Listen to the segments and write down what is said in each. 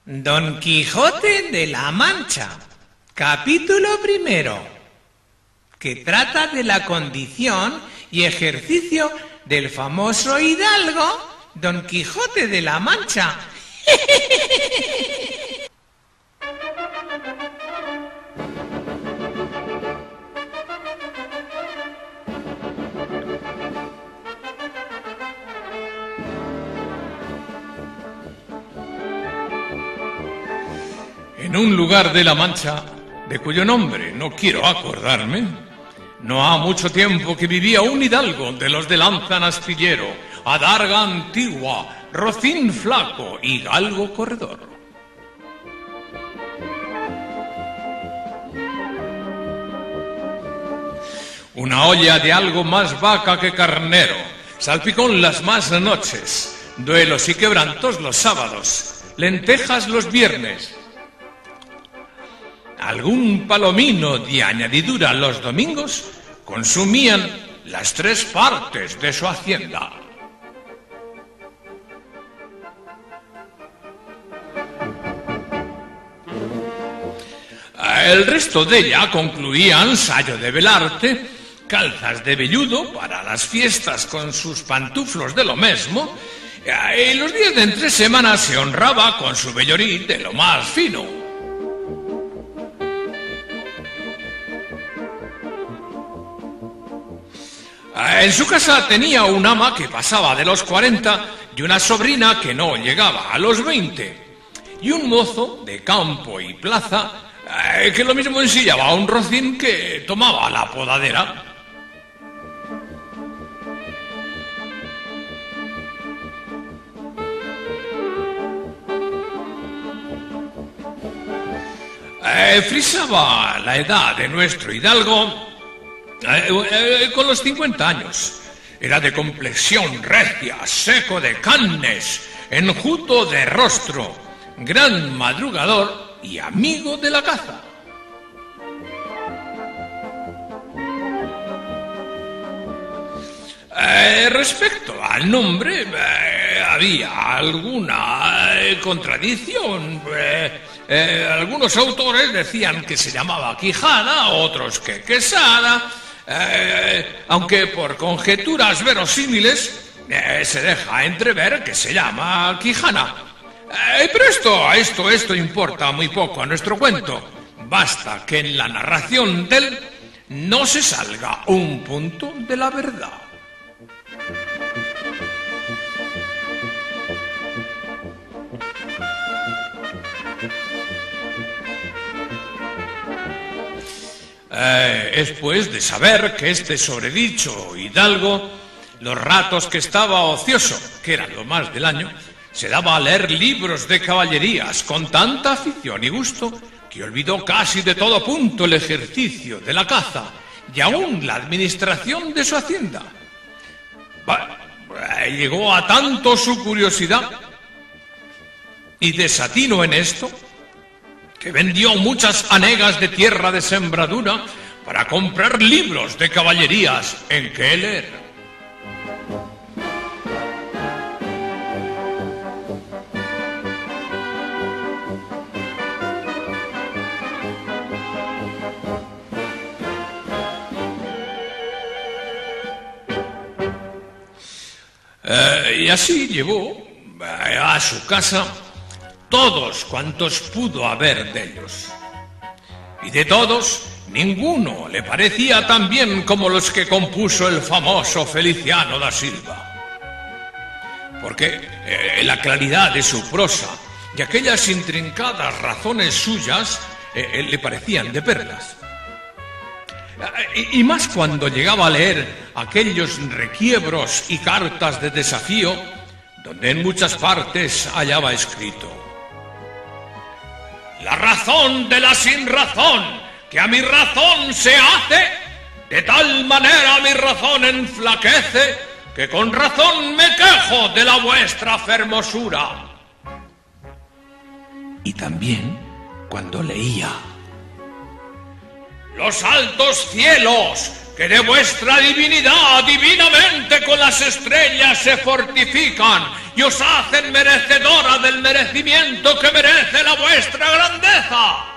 Don Quijote de la Mancha, capítulo primero, que trata de la condición y ejercicio del famoso hidalgo Don Quijote de la Mancha. En un lugar de la Mancha, de cuyo nombre no quiero acordarme, no ha mucho tiempo que vivía un hidalgo de los de lanza en astillero, adarga antigua, rocín flaco y galgo corredor. Una olla de algo más vaca que carnero, salpicón las más noches, duelos y quebrantos los sábados, lentejas los viernes, algún palomino de añadidura los domingos, consumían las 3 partes de su hacienda. El resto de ella concluían sayo de velarte, calzas de velludo para las fiestas con sus pantuflos de lo mesmo, y los días de entre semanas se honraba con su vellorí de lo más fino. En su casa tenía un ama que pasaba de los 40 y una sobrina que no llegaba a los 20, y un mozo de campo y plaza que lo mismo ensillaba a un rocín que tomaba la podadera. Frisaba la edad de nuestro hidalgo con los 50 años. Era de complexión recia, seco de carnes, enjuto de rostro, gran madrugador y amigo de la caza. Respecto al nombre, había alguna contradicción. Algunos autores decían que se llamaba Quijada, otros que Quesada, aunque por conjeturas verosímiles se deja entrever que se llama Quijana. Pero esto importa muy poco a nuestro cuento. Basta que en la narración de él no se salga un punto de la verdad. Es pues de saber que este sobredicho hidalgo, los ratos que estaba ocioso, que era lo más del año, se daba a leer libros de caballerías con tanta afición y gusto que olvidó casi de todo punto el ejercicio de la caza y aún la administración de su hacienda. Llegó a tanto su curiosidad y desatino en esto que vendió muchas hanegas de tierra de sembradura para comprar libros de caballerías en que leer. Y así llevó a su casa todos cuantos pudo haber de ellos. Y de todos, ninguno le parecía tan bien como los que compuso el famoso Feliciano da Silva. Porque la claridad de su prosa y aquellas intrincadas razones suyas le parecían de perlas. Y más cuando llegaba a leer aquellos requiebros y cartas de desafío, donde en muchas partes hallaba escrito: la razón de la sin razón, que a mi razón se hace, de tal manera mi razón enflaquece, que con razón me quejo de la vuestra fermosura. Y también cuando leía: los altos cielos, que de vuestra divinidad divinamente con las estrellas se fortifican y os hacen merecedora del merecimiento que merece la vuestra grandeza.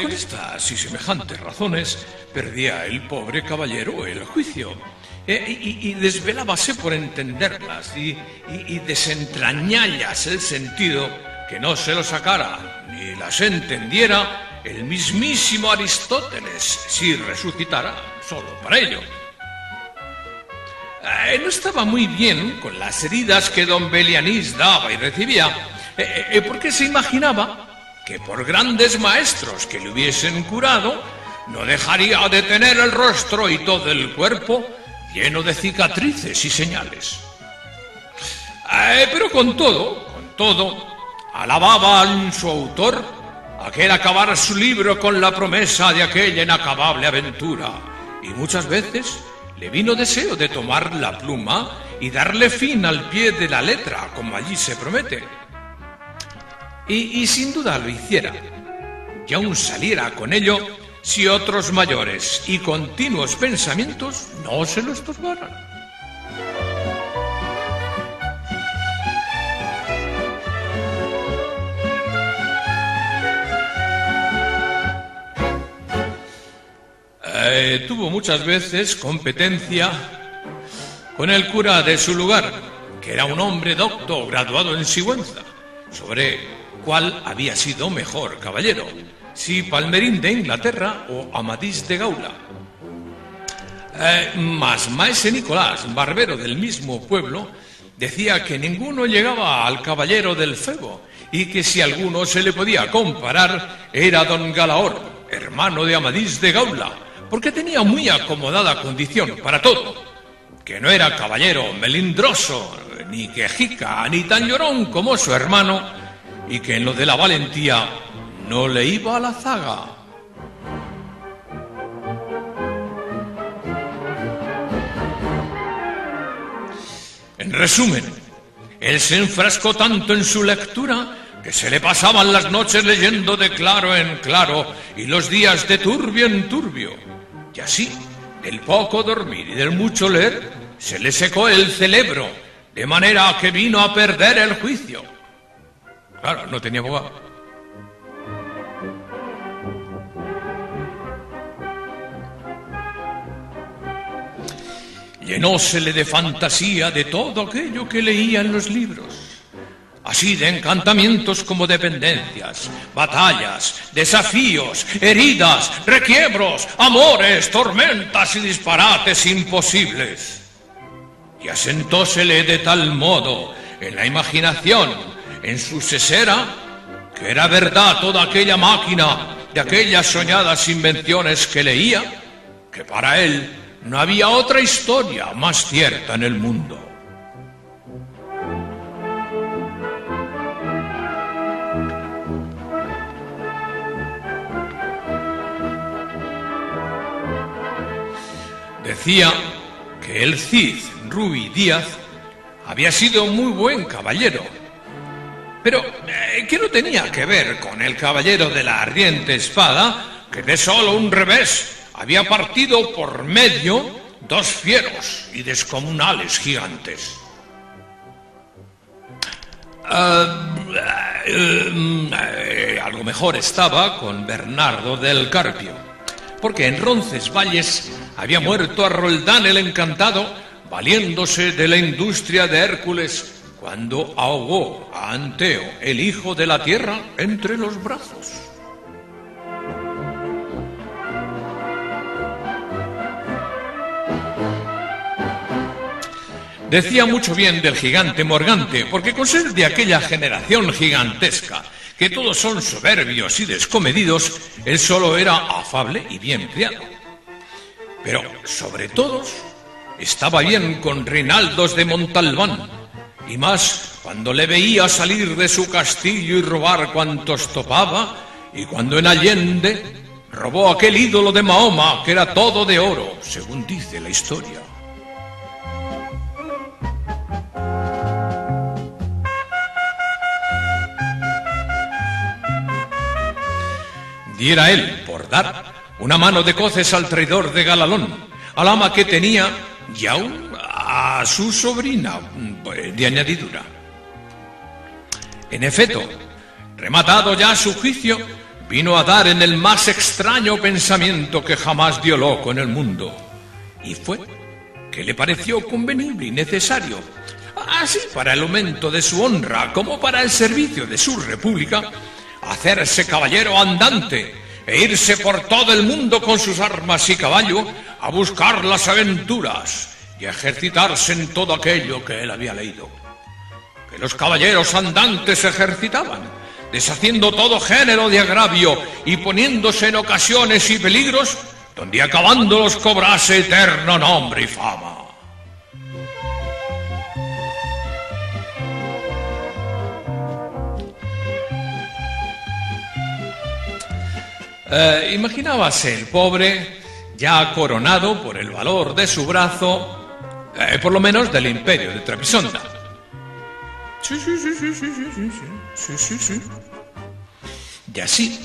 Con estas y semejantes razones perdía el pobre caballero el juicio y desvelábase por entenderlas y desentrañallas el sentido que no se lo sacara ni las entendiera el mismísimo Aristóteles si resucitara solo para ello. No estaba muy bien con las heridas que don Belianís daba y recibía, porque se imaginaba que por grandes maestros que le hubiesen curado, no dejaría de tener el rostro y todo el cuerpo lleno de cicatrices y señales. Pero con todo, alababa a su autor aquel acabar su libro con la promesa de aquella inacabable aventura, y muchas veces le vino deseo de tomar la pluma y darle fin al pie de la letra, como allí se promete. Y sin duda lo hiciera, y aún saliera con ello si otros mayores y continuos pensamientos no se lo estorbaran. Tuvo muchas veces competencia con el cura de su lugar, que era un hombre docto graduado en Sigüenza, sobre cuál había sido mejor caballero, si Palmerín de Inglaterra o Amadís de Gaula. Mas maese Nicolás, barbero del mismo pueblo, decía que ninguno llegaba al caballero del Febo, y que si alguno se le podía comparar era don Galaor, hermano de Amadís de Gaula, porque tenía muy acomodada condición para todo, que no era caballero melindroso, ni quejica, ni tan llorón como su hermano, y que en lo de la valentía no le iba a la zaga. En resumen, él se enfrascó tanto en su lectura que se le pasaban las noches leyendo de claro en claro y los días de turbio en turbio. Y así, del poco dormir y del mucho leer, se le secó el cerebro, de manera que vino a perder el juicio. Claro, no tenía abogado. Llenósele de fantasía de todo aquello que leía en los libros, así de encantamientos como dependencias, batallas, desafíos, heridas, requiebros, amores, tormentas y disparates imposibles. Y asentósele de tal modo en la imaginación, en su sesera, que era verdad toda aquella máquina de aquellas soñadas invenciones que leía, que para él no había otra historia más cierta en el mundo. Decía que el Cid Ruy Díaz había sido muy buen caballero, pero que no tenía que ver con el caballero de la ardiente espada, que de solo un revés había partido por medio dos fieros y descomunales gigantes. Algo mejor estaba con Bernardo del Carpio, porque en Roncesvalles había muerto a Roldán el Encantado, valiéndose de la industria de Hércules, cuando ahogó a Anteo, el hijo de la tierra, entre los brazos. Decía mucho bien del gigante Morgante, porque con ser de aquella generación gigantesca, que todos son soberbios y descomedidos, él solo era afable y bien criado. Pero, sobre todos, estaba bien con Rinaldos de Montalbán, y más cuando le veía salir de su castillo y robar cuantos topaba, y cuando en Allende robó aquel ídolo de Mahoma que era todo de oro, según dice la historia. Diera él por dar una mano de coces al traidor de Galalón, al ama que tenía y aún a su sobrina de añadidura. En efecto, rematado ya su juicio, vino a dar en el más extraño pensamiento que jamás dio loco en el mundo, y fue que le pareció convenible y necesario, así para el aumento de su honra como para el servicio de su república, hacerse caballero andante e irse por todo el mundo con sus armas y caballo a buscar las aventuras y a ejercitarse en todo aquello que él había leído. Que los caballeros andantes se ejercitaban, deshaciendo todo género de agravio y poniéndose en ocasiones y peligros donde acabándolos cobrase eterno nombre y fama. Imaginábase el pobre ya coronado por el valor de su brazo, por lo menos del imperio de Trapisonda. Sí. Y así,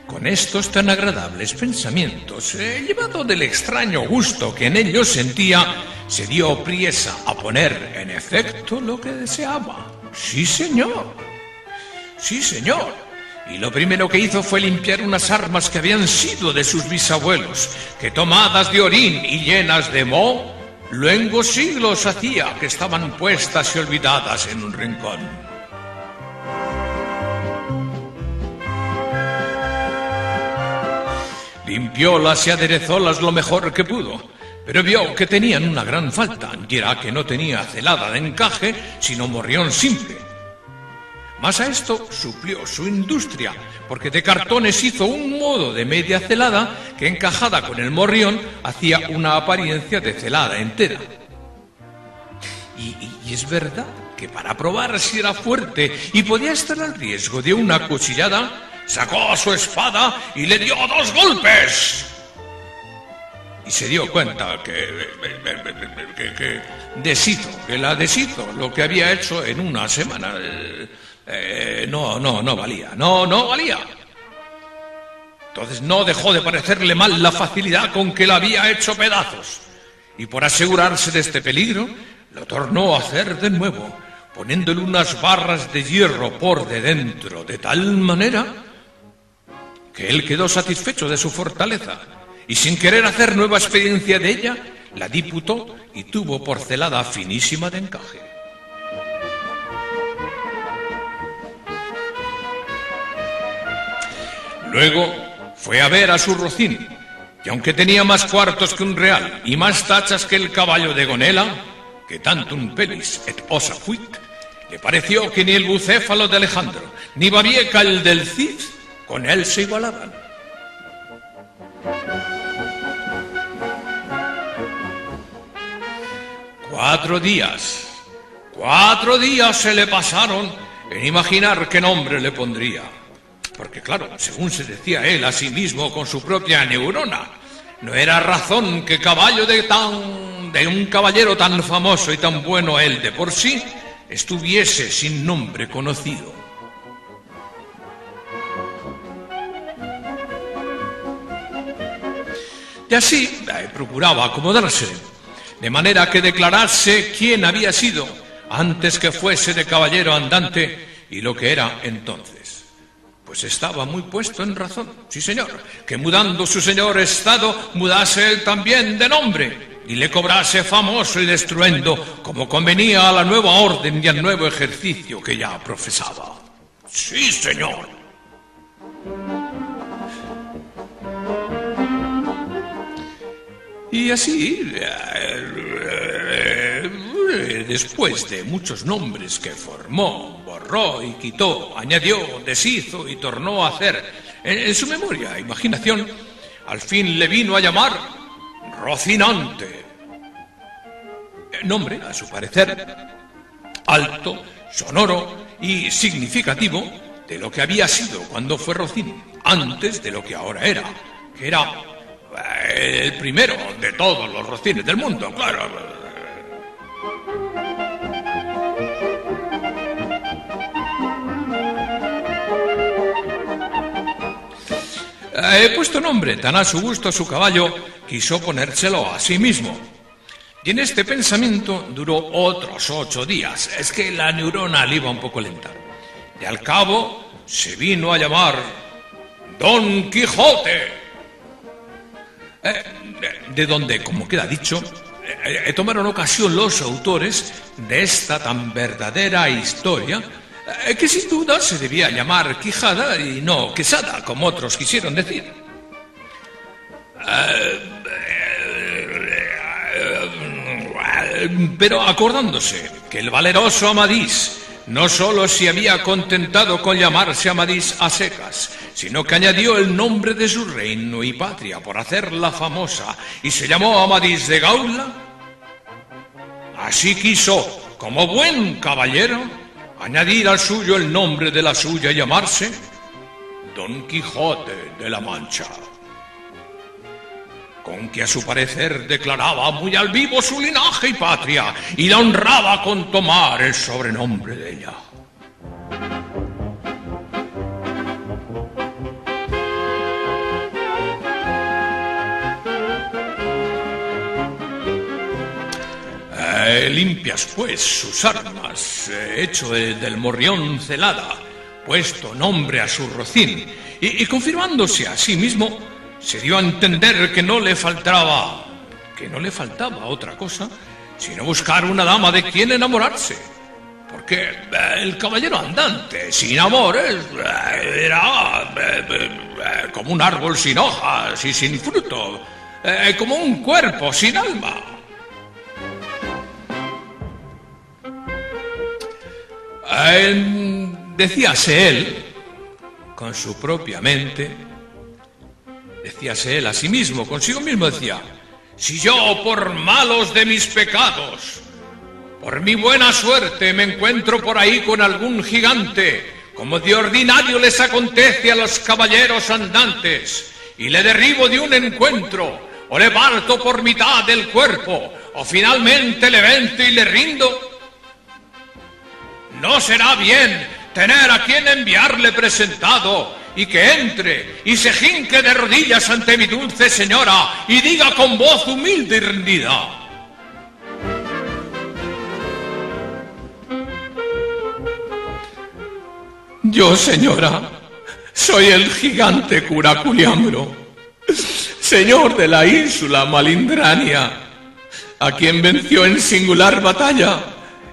con estos tan agradables pensamientos, llevado del extraño gusto que en ellos sentía, se dio priesa a poner en efecto lo que deseaba. Sí, señor. Y lo primero que hizo fue limpiar unas armas que habían sido de sus bisabuelos, que tomadas de orín y llenas de moho, luengos siglos hacía que estaban puestas y olvidadas en un rincón. Limpiólas y aderezólas lo mejor que pudo, pero vio que tenían una gran falta, y era que no tenía celada de encaje, sino morrión simple. Mas a esto suplió su industria, porque de cartones hizo un modo de media celada que encajada con el morrión hacía una apariencia de celada entera. Y es verdad que para probar si era fuerte y podía estar al riesgo de una cuchillada, sacó su espada y le dio 2 golpes. Y se dio cuenta que la deshizo lo que había hecho en una semana. No valía. Entonces no dejó de parecerle mal la facilidad con que la había hecho pedazos, y por asegurarse de este peligro, lo tornó a hacer de nuevo, poniéndole unas barras de hierro por de dentro, de tal manera que él quedó satisfecho de su fortaleza, y sin querer hacer nueva experiencia de ella, la diputó y tuvo por celada finísima de encaje. Luego fue a ver a su Rocín, y aunque tenía más cuartos que un real y más tachas que el caballo de Gonela, que tantum pelis et ossa fuit, le pareció que ni el bucéfalo de Alejandro, ni Babieca el del Cid, con él se igualaban. Cuatro días se le pasaron en imaginar qué nombre le pondría. Porque claro, según se decía él a sí mismo con su propia neurona, no era razón que caballo de un caballero tan famoso y tan bueno él de por sí, estuviese sin nombre conocido. Y así procuraba acomodarse, de manera que declarase quién había sido antes que fuese de caballero andante y lo que era entonces. Pues estaba muy puesto en razón, sí señor, que mudando su señor estado, mudase él también de nombre, y le cobrase famoso y destruendo, como convenía a la nueva orden y al nuevo ejercicio que ya profesaba. Sí señor. Y así, después de muchos nombres que formó, borró y quitó, añadió, deshizo y tornó a hacer, en su memoria e imaginación, al fin le vino a llamar Rocinante. Nombre, a su parecer, alto, sonoro y significativo de lo que había sido cuando fue Rocín, antes de lo que ahora era, que era el primero de todos los rocines del mundo, claro. He puesto nombre tan a su gusto a su caballo, quiso ponérselo a sí mismo. Y en este pensamiento duró otros 8 días. Es que la neurona le iba un poco lenta. Y al cabo se vino a llamar Don Quijote. De donde, como queda dicho, tomaron ocasión los autores de esta tan verdadera historia, que sin duda se debía llamar Quijada y no Quesada, como otros quisieron decir. Pero acordándose que el valeroso Amadís no solo se había contentado con llamarse Amadís a secas, sino que añadió el nombre de su reino y patria por hacerla famosa, y se llamó Amadís de Gaula, así quiso, como buen caballero, añadir al suyo el nombre de la suya y llamarse Don Quijote de la Mancha, con que a su parecer declaraba muy al vivo su linaje y patria, y la honraba con tomar el sobrenombre de ella. Limpias pues sus armas, hecho del morrión celada, puesto nombre a su rocín, y confirmándose a sí mismo, se dio a entender que no le faltaba otra cosa, sino buscar una dama de quien enamorarse. Porque el caballero andante, sin amores, era como un árbol sin hojas y sin fruto, como un cuerpo sin alma. Decíase él, con su propia mente, decíase él a sí mismo, consigo mismo decía: si yo por malos de mis pecados, por mi buena suerte, me encuentro por ahí con algún gigante, como de ordinario les acontece a los caballeros andantes, y le derribo de un encuentro, o le parto por mitad del cuerpo, o finalmente le vento y le rindo, ¿no será bien tener a quien enviarle presentado, y que entre y se jinque de rodillas ante mi dulce señora y diga con voz humilde y rendida: yo, señora, soy el gigante Curaculiambro, señor de la ínsula Malindrania, a quien venció en singular batalla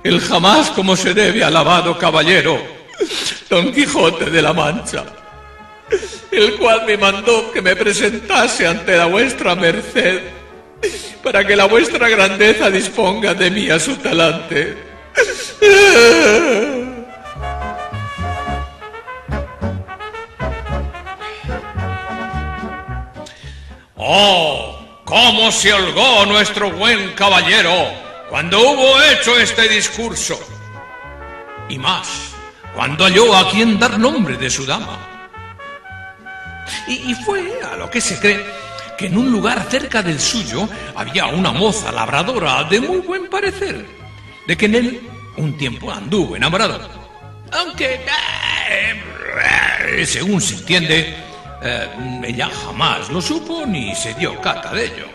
el jamás como se debe alabado caballero Don Quijote de la Mancha, el cual me mandó que me presentase ante la vuestra merced, para que la vuestra grandeza disponga de mí a su talante. ¡Oh! ¿Cómo se holgó nuestro buen caballero cuando hubo hecho este discurso? Y más, cuando halló a quien dar nombre de su dama. Y fue a lo que se cree que en un lugar cerca del suyo había una moza labradora de muy buen parecer, de que en él un tiempo anduvo enamorado, aunque, según se entiende, ella jamás lo supo ni se dio cata de ello.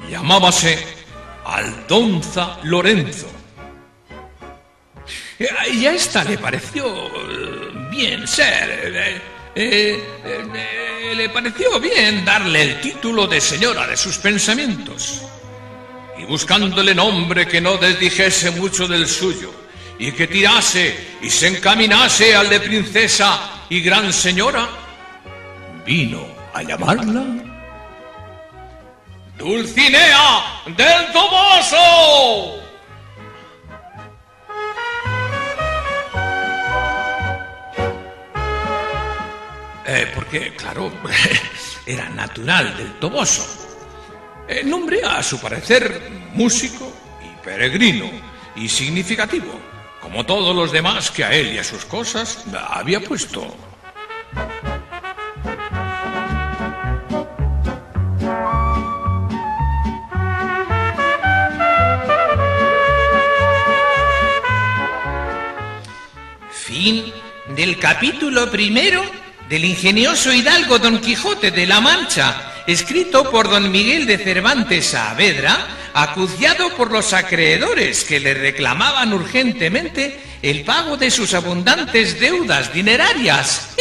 Llamábase Aldonza Lorenzo. Y a esta le pareció bien ser, le pareció bien darle el título de señora de sus pensamientos, y buscándole nombre que no desdijese mucho del suyo, y que tirase y se encaminase al de princesa y gran señora, vino a llamarla Dulcinea del Toboso. Porque, claro, era natural del Toboso. Nombre a su parecer músico y peregrino y significativo, como todos los demás que a él y a sus cosas había puesto. Fin del capítulo primero del ingenioso hidalgo Don Quijote de la Mancha, escrito por don Miguel de Cervantes Saavedra, acuciado por los acreedores que le reclamaban urgentemente el pago de sus abundantes deudas dinerarias.